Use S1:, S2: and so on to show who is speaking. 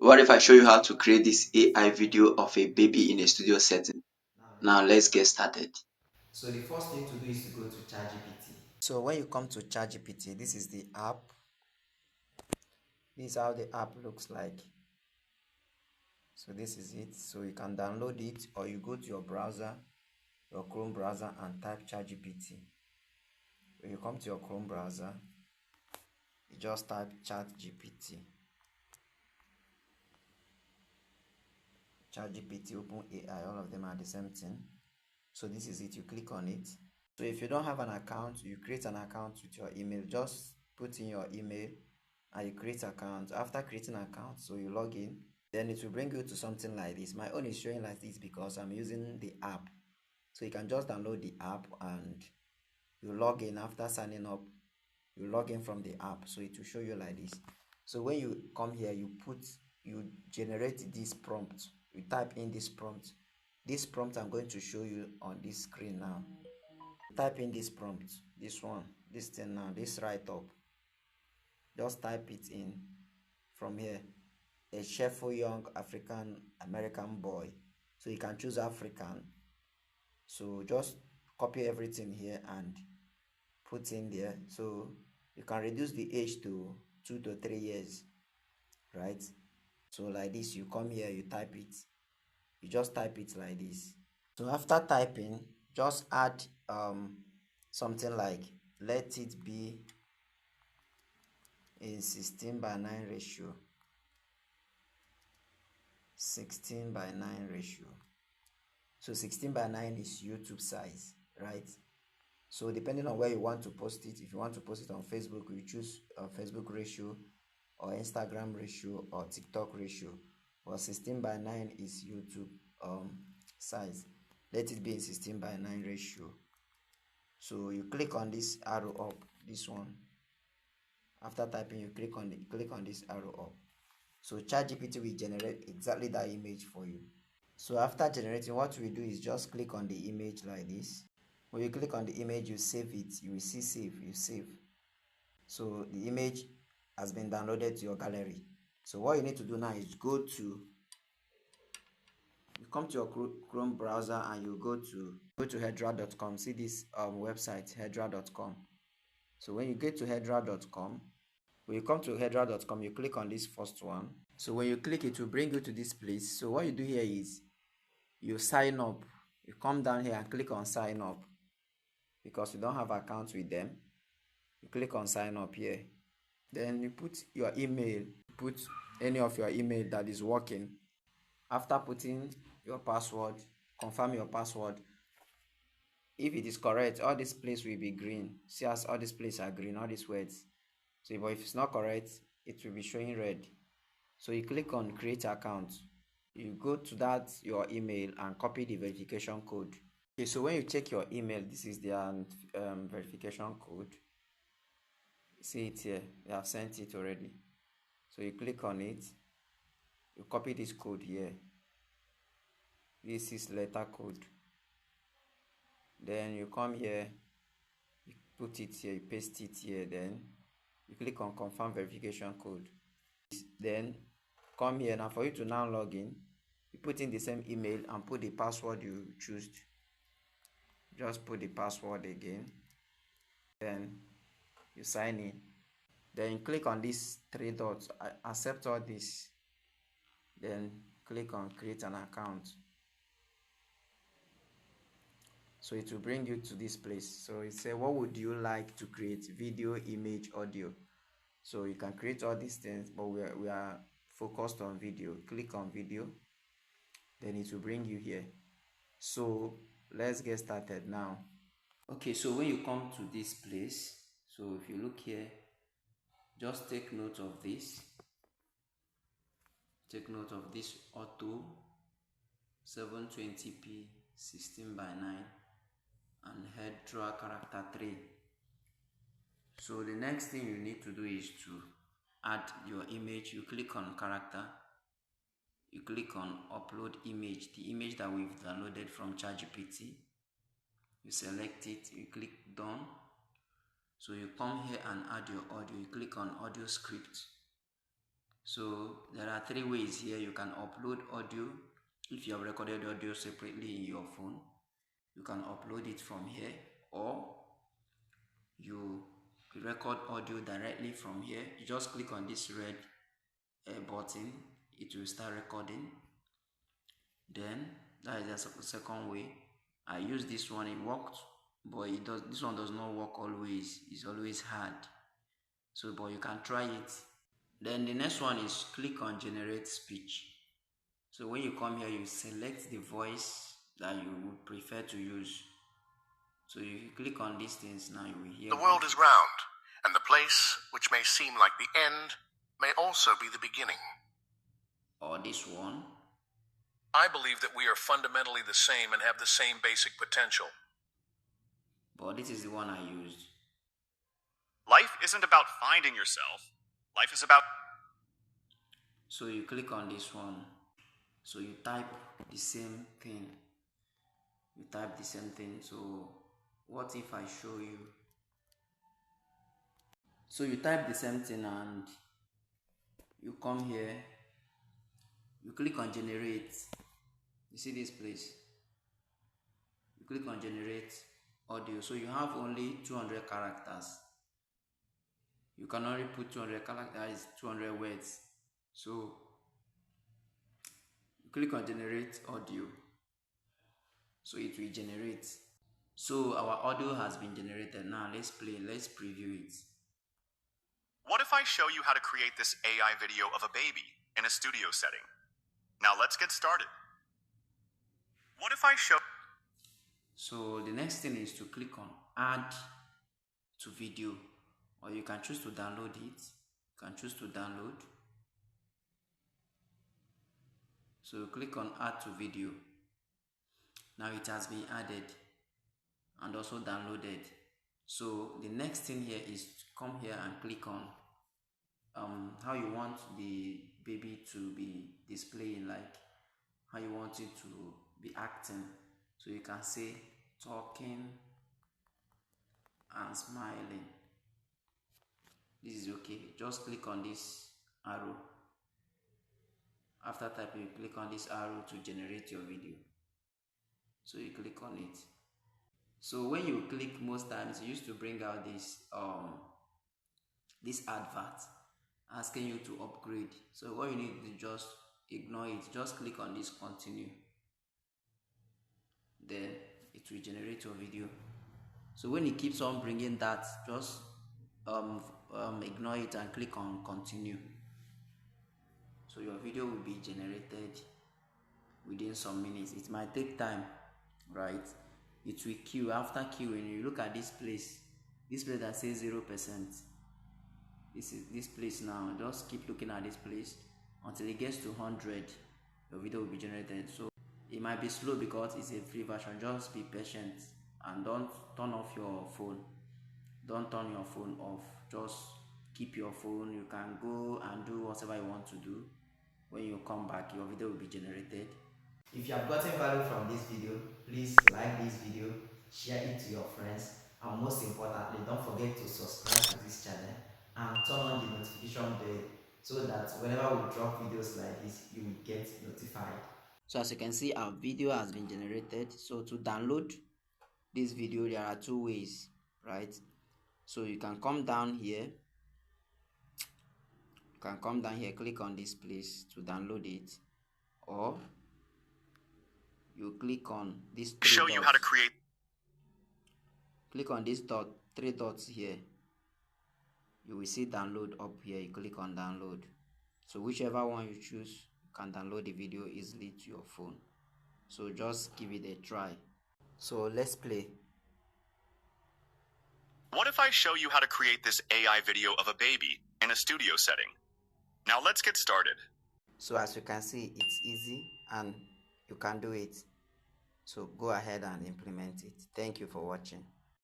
S1: What if I show you how to create this AI video of a baby in a studio setting? Now let's get started.
S2: So the first thing to do is to go to ChatGPT. So when you come to ChatGPT, this is the app. This is how the app looks like. So this is it. So you can download it or you go to your browser, your Chrome browser, and type ChatGPT. When you come to your Chrome browser, you just type ChatGPT. ChatGPT, OpenAI, all of them are the same thing. So this is it. You click on it. So if you don't have an account, you create an account with your email. Just put in your email and you create an account. After creating an account, so you log in, then it will bring you to something like this. My own is showing like this because I'm using the app. So you can just download the app and you log in. After signing up, you log in from the app, so it will show you like this. So when you come here, you generate this prompt. You type in this prompt. This prompt I'm going to show you on this screen now. Type in this prompt, this one, this thing now, this right up. Just type it in from here. A cheerful young African American boy. So you can choose African. So just copy everything here and put in there. So you can reduce the age to 2 to 3 years, right? So like this, you come here, you type it. You just type it like this. So after typing, just add something like, let it be in 16:9 ratio. 16:9 ratio. So 16:9 is YouTube size, right? So depending on where you want to post it, if you want to post it on Facebook, you choose Facebook ratio or Instagram ratio or TikTok ratio. Or 16:9 is YouTube size. Let it be in 16:9 ratio. So you click on this arrow up, this one. After typing, you click on this arrow up. So ChatGPT will generate exactly that image for you. So after generating, what we do is just click on the image like this. When you click on the image, you save it. You will see save. You save. So the image has been downloaded to your gallery. So what you need to do now is you come to your Chrome browser and you go to hedra.com. See this website, hedra.com. So when you get to hedra.com, when you come to hedra.com, you click on this first one. So when you click, it will bring you to this place. So what you do here is you sign up. You come down here and click on sign up because you don't have account with them. You click on sign up here. Then you put your email. Put any of your email that is working. After putting your password, confirm your password. If it is correct, all this place will be green. See as all these places are green, all these words. So but if it's not correct, it will be showing red. So you click on create account. You go to that your email and copy the verification code. Okay, so when you check your email, this is their verification code. See it here, they have sent it already. So you click on it, you copy this code here. This is letter code. Then you come here, you put it here, you paste it here, then you click on confirm verification code. Then come here. Now for you to now log in, you put in the same email and put the password you choose. Just put the password again, then you sign in. Then click on these three dots, accept all this, then click on create an account. So it will bring you to this place. So it says, what would you like to create? Video, image, audio. So you can create all these things, but we are focused on video. Click on video, then it will bring you here. So let's get started now. Okay, so when you come to this place, so if you look here, just take note of this. Take note of this auto 720p 16:9 and head draw character 3. So the next thing you need to do is to add your image. You click on character, you click on upload image, the image that we've downloaded from ChatGPT. You select it, you click done. So you come here and add your audio. You click on audio script. So there are three ways here. You can upload audio. If you have recorded audio separately in your phone, you can upload it from here, or you record audio directly from here. You just click on this red button, it will start recording. Then that is the second way. I use this one, it worked, but this one does not work always. It's always hard. So but you can try it. Then the next one is click on generate speech. So when you come here, you select the voice that you would prefer to use. So if you click on these things now, you will hear
S3: the world is round, and the place which may seem like the end may also be the beginning.
S2: Or this one.
S3: I believe that we are fundamentally the same and have the same basic potential.
S2: But this is the one I used.
S4: Life isn't about finding yourself. Life is about...
S2: So you click on this one. So you type the same thing. You type the same thing. So what if I show you? So you type the same thing and you come here. You click on generate. You see this place? You click on generate audio. So you have only 200 characters. You can only put 200 characters, 200 words. So you click on generate audio. So it will generate. So our audio has been generated. Now let's play, let's preview it.
S4: What if I show you how to create this AI video of a baby in a studio setting? Now let's get started. What if I show...
S2: So the next thing is to click on add to video, or you can choose to download it. You can choose to download. So click on add to video. Now it has been added and also downloaded. So the next thing here is to come here and click on how you want the baby to be displaying, like how you want it to be acting. So you can say talking and smiling. This is okay. Just click on this arrow. After typing, you click on this arrow to generate your video. So you click on it. So when you click, most times it used to bring out this advert asking you to upgrade. So what you need to just ignore it. Just click on this continue. Then it will generate your video. So when it keeps on bringing that, just ignore it and click on continue. So your video will be generated within some minutes. It might take time, right? It will queue. After queuing, you look at this place that says 0%. This place now. Just keep looking at this place until it gets to 100. Your video will be generated. So it might be slow because it's a free version. Just be patient and don't turn off your phone. Don't turn your phone off. Just keep your phone. You can go and do whatever you want to do. When you come back, your video will be generated. If you have gotten value from this video, please like this video, share it to your friends, and most importantly, don't forget to subscribe to this channel and turn on the notification bell so that whenever we drop videos like this, you will get notified. So as you can see, our video has been generated. So to download this video, there are two ways, right? So you can come down here. Click on this place to download it, or you click on this
S4: show you how to create...
S2: Click on this three dots here. You will see download up here. You click on download. So whichever one you choose, you can download the video easily to your phone. So just give it a try. So let's play.
S4: What if I show you how to create this AI video of a baby in a studio setting? Now let's get started.
S2: So as you can see, it's easy and you can do it. So go ahead and implement it. Thank you for watching.